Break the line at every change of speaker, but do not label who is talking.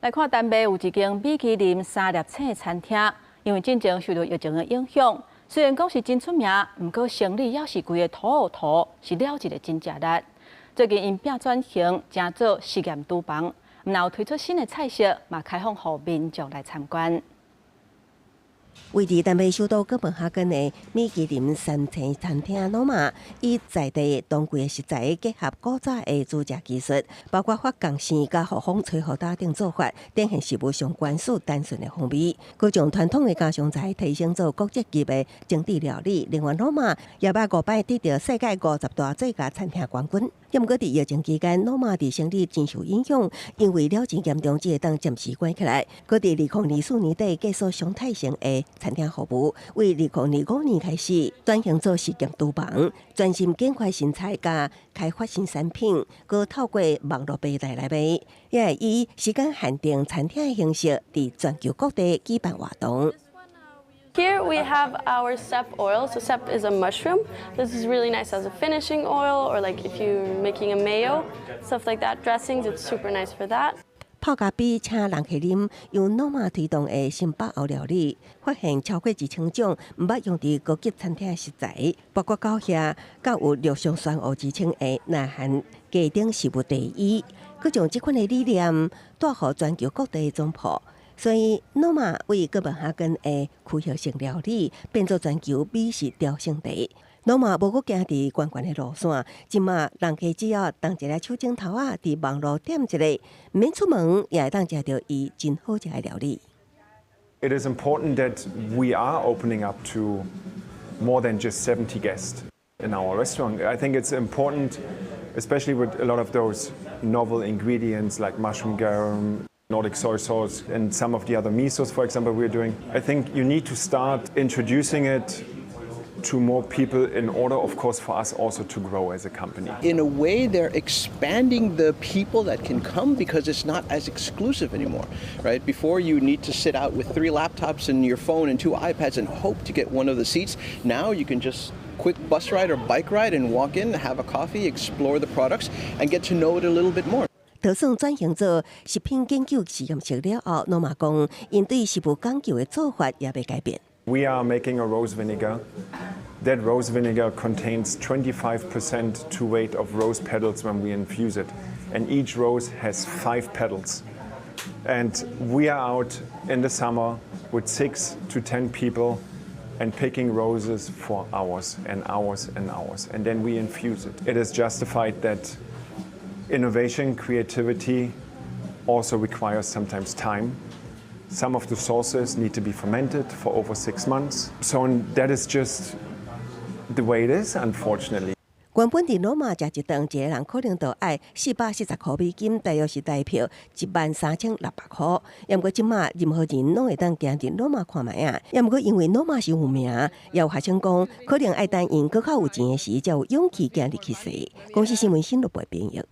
来看台北有一间米其林3粒星的餐厅，因为进前受到疫情的影响，虽然讲是真出名，不过生意也是规个土土，是了一个真食力。最近因变转型，正做实验厨房，然后推出新的菜色，嘛开放予民众来参观。
位于台北首都哥本哈根的米其林3星餐厅罗马，以在地当季的食材结合古早的煮食技术，包括发钢线加和风吹和打等做法，展现食物上原始单纯的风味。佮将传统的家常菜提升做国际级的精致料理。另外，罗马也把5摆得到世界50大最佳餐厅冠军。也毋过伫疫情期间，罗马伫生意真受影响，因为了真严重，只会当暂时关起来。佮伫2024年底结束常态性的餐厅服务，为2025年开始转型做实验厨房，专心研发新菜加开发新产品，佮透过网络平台来卖，也会以时间限定餐厅的形式，伫全球各地举办活动。
Here we have our sep oil. So sep is a mushroom. This is really nice as a finishing oil, or like if you're making a mayo, stuff like that. Dressings, it's super nice for that.
泡咖啡请人客啉，由罗马推动的新北欧料理，发现超过1000种毋捌用伫高级餐厅的食材，包括高遐，甲有陆上选物之称的内涵家庭食物第一。佮将这款的理念带予全球各地的总铺。所以，罗马为哥本哈根的区域性料理变作全球美食朝圣地。罗马无搁行伫悬悬的路线，即马人客只要动一个手镜头啊，伫网络点一个，免出门也会当食到伊真好食的料理。
It is important that we are opening up to more than just 70 guests in our restaurant. I think it's important, especially with a lot of those novel ingredients like mushroom garum, Nordic soy sauce, and some of the other misos, for example, we're doing. I think you need to start introducing it to more people in order, of course, for us also to grow as a company.
In a way, they're expanding the people that can come because it's not as exclusive anymore, right? Before, you need to sit out with 3 laptops and your phone and 2 iPads and hope to get one of the seats. Now you can just quick bus ride or bike ride and walk in, have a coffee, explore the products, and get to know it a little bit more.
打算转型做食品研究实验室了后，罗马讲，因对食物讲究的做法也未改变。
We are making a rose vinegar. That rose vinegar contains 25% to weight of rose petals when we infuse it. And each rose has 5 petals. And we are out in the summer with 6 to 10 people and picking roses for hours and hours and hours. And then we infuse it. It is justified that innovation, creativity also requires sometimes time. Some of the sauces need to be fermented for over 6 months. So that is just the way it is, unfortunately.
原本伫罗马食一顿，一个人可能就要440块美金，大约是台票13600块。也毋过即马任何人拢会当行进罗马看卖啊。也毋过因为罗马是有名，也有学生讲，可能爱等因搁较有钱的时，才有勇气行入去踅。公司新闻新闻部编译。